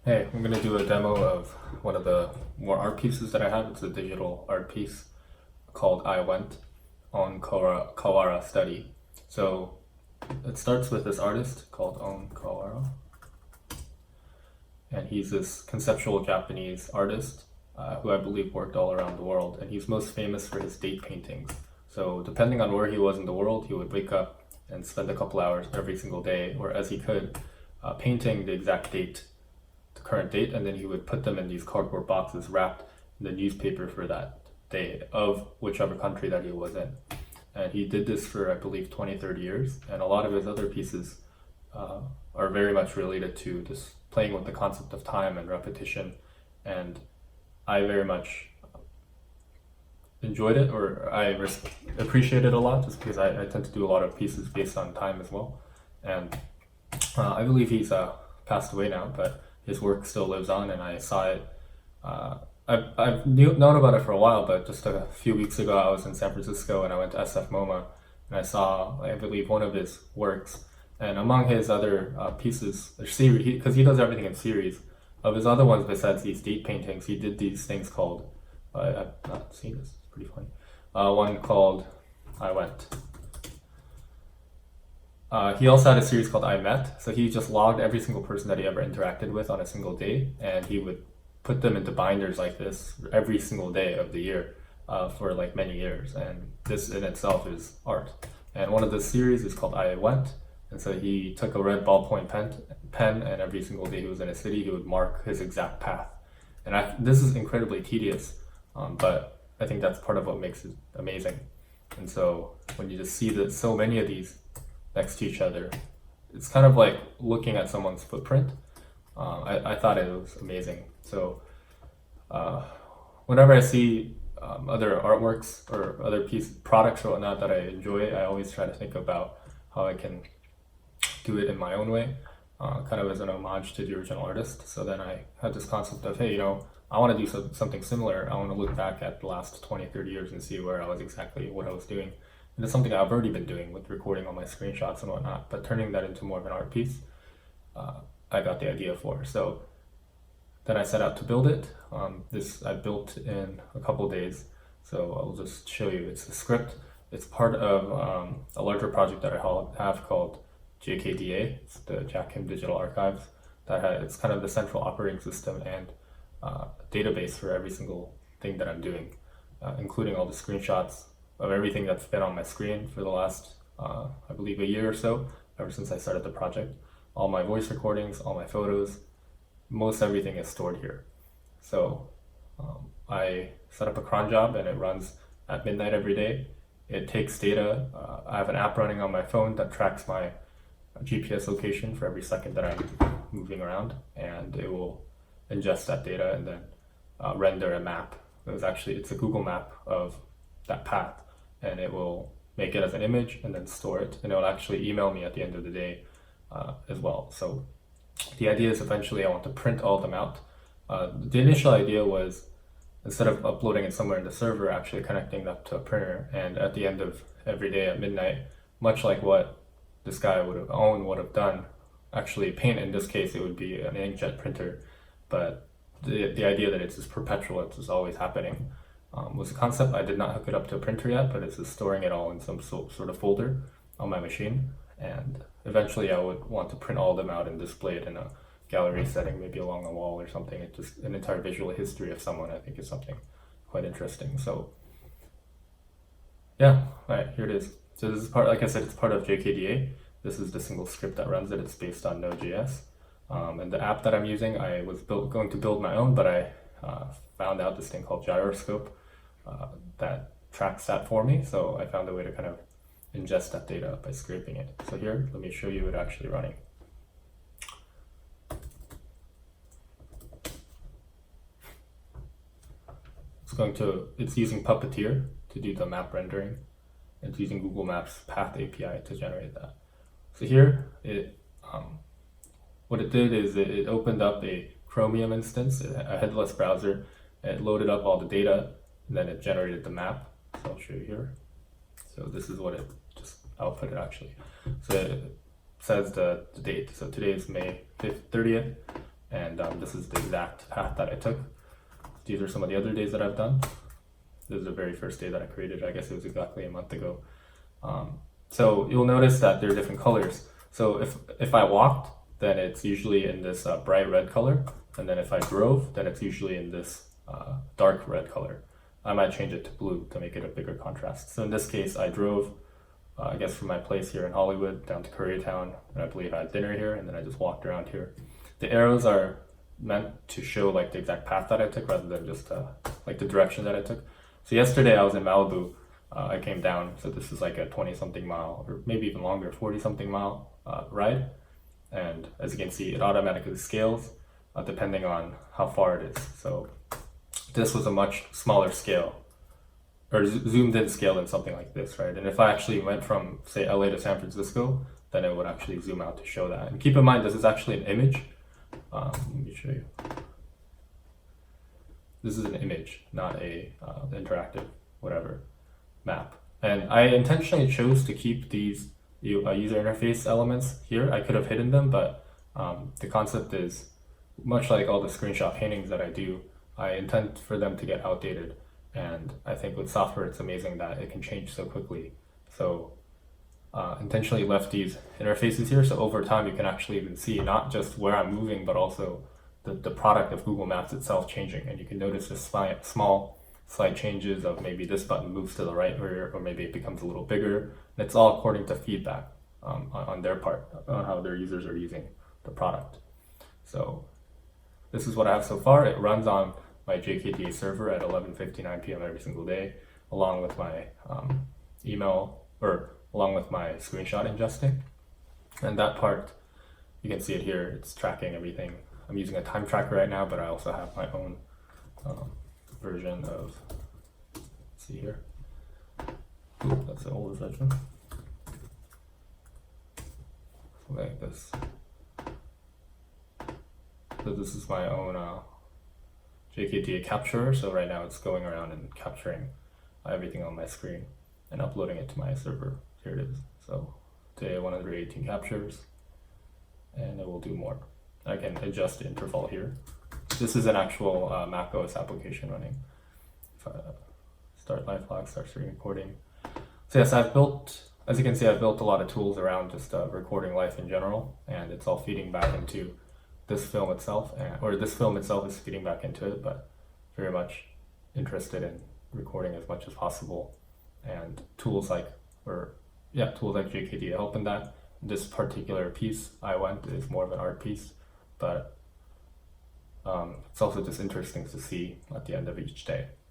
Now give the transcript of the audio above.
Hey, I'm gonna do a demo of one of the more art pieces that I have. It's a digital art piece called I Went on Kawara study. So it starts with this artist called Kawara, and he's this conceptual Japanese artist who I believe worked all around the world, and he's most famous for his date paintings. So depending on where he was in the world, he would wake up and spend a couple hours every single day, or as he could, painting the exact date, the current date, and then he would put them in these cardboard boxes wrapped in the newspaper for that day of whichever country that he was in. And he did this for, I believe, 20, 30 years, and a lot of his other pieces are very much related to this playing with the concept of time and repetition. And I very much enjoyed it, or appreciate it a lot, just because I tend to do a lot of pieces based on time as well. And I believe he's passed away now, but his work still lives on, and I saw it. Known about it for a while, but just a few weeks ago, I was in San Francisco and I went to SF MoMA, and I saw, I believe, one of his works. And among his other pieces, or series, because he does everything in series, of his other ones besides these date paintings, he did these things called, I've not seen this, it's pretty funny. One called I Went. He also had a series called I Met, so he just logged every single person that he ever interacted with on a single day, and he would put them into binders like this every single day of the year for like many years, and this in itself is art. And one of the series is called I Went, and so he took a red ballpoint pen, and every single day he was in a city, he would mark his exact path. And this is incredibly tedious, but I think that's part of what makes it amazing. And so when you just see that so many of these next to each other, it's kind of like looking at someone's footprint. I thought it was amazing. So whenever I see other artworks or other products or whatnot that I enjoy, I always try to think about how I can do it in my own way, kind of as an homage to the original artist. So then I had this concept of, hey, I want to do something similar. I want to look back at the last 20, 30 years and see where I was exactly what I was doing. And it's something I've already been doing with recording all my screenshots and whatnot, but turning that into more of an art piece, I got the idea for. So then I set out to build it. This I built in a couple days. So I'll just show you. It's a script. It's part of a larger project that I have called JKDA. It's the Jack Kim Digital Archives. It's kind of the central operating system and database for every single thing that I'm doing, including all the screenshots of everything that's been on my screen for the last, I believe, a year or so, ever since I started the project. All my voice recordings, all my photos, most everything is stored here. So I set up a cron job and it runs at midnight every day. It takes data. I have an app running on my phone that tracks my GPS location for every second that I'm moving around, and it will ingest that data and then render a map. It's a Google map of that path, and it will make it as an image and then store it, and it will actually email me at the end of the day as well. So the idea is eventually I want to print all of them out. The initial idea was, instead of uploading it somewhere in the server, actually connecting that to a printer, and at the end of every day at midnight, much like what this guy would have done, actually paint, in this case it would be an inkjet printer, but the idea that it's just perpetual, it's just always happening, was a concept. I did not hook it up to a printer yet, but it's just storing it all in some sort of folder on my machine, and eventually I would want to print all of them out and display it in a gallery setting, maybe along a wall or something. It's just an entire visual history of someone, I think, is something quite interesting. So yeah, all right, here it is. So this is part, like I said, it's part of JKDA. This is the single script that runs it. It's based on Node.js. And the app that I'm using, I was going to build my own, but I found out this thing called Gyroscope that tracks that for me. So I found a way to kind of ingest that data by scraping it. So here, let me show you it actually running. It's using Puppeteer to do the map rendering. It's using Google Maps Path API to generate that. So here, what it did is it opened up a Chromium instance, a headless browser, and it loaded up all the data, and then it generated the map. So I'll show you here. So this is what it just outputted actually. So it says the date. So today is May 5th, 30th, and this is the exact path that I took. These are some of the other days that I've done. This is the very first day that I created. I guess it was exactly a month ago. So you'll notice that there are different colors. So if I walked, then it's usually in this bright red color, and then if I drove, then it's usually in this dark red color. I might change it to blue to make it a bigger contrast. So in this case, I drove, I guess, from my place here in Hollywood down to Koreatown, and I believe I had dinner here, and then I just walked around here. The arrows are meant to show like the exact path that I took rather than just like the direction that I took. So yesterday I was in Malibu. I came down, so this is like a 20-something mile, or maybe even longer, 40-something mile ride. And as you can see, it automatically scales depending on how far it is. So this was a much smaller scale, or zoomed in scale than something like this, right? And if I actually went from, say, LA to San Francisco, then it would actually zoom out to show that. And keep in mind, this is actually an image. Let me show you. This is an image, not a interactive whatever map. And I intentionally chose to keep these user interface elements here. I could have hidden them, but the concept is much like all the screenshot paintings that I do, I intend for them to get outdated. And I think with software, it's amazing that it can change so quickly. So intentionally left these interfaces here, so over time you can actually even see not just where I'm moving, but also the product of Google Maps itself changing. And you can notice this small slight changes of maybe this button moves to the right, or maybe it becomes a little bigger. And it's all according to feedback on their part, on how their users are using the product. So this is what I have so far. It runs on my JKDA server at 11:59 p.m. every single day, along with my email, or along with my screenshot ingesting. And that part, you can see it here, it's tracking everything. I'm using a time tracker right now, but I also have my own version of, let's see here. Ooh, that's the older version. Something like this. So this is my own JKDA capturer. So right now it's going around and capturing everything on my screen and uploading it to my server. Here it is. So today 118 captures, and it will do more. I can adjust the interval here. This is an actual macOS application running. If I start live log, start screen recording. So yes, I've built, as you can see, I've built a lot of tools around just recording life in general, and it's all feeding back into this film itself, or this film itself is feeding back into it, but very much interested in recording as much as possible. And tools like JKDA help in that. This particular piece I went is more of an art piece, but it's also just interesting to see at the end of each day.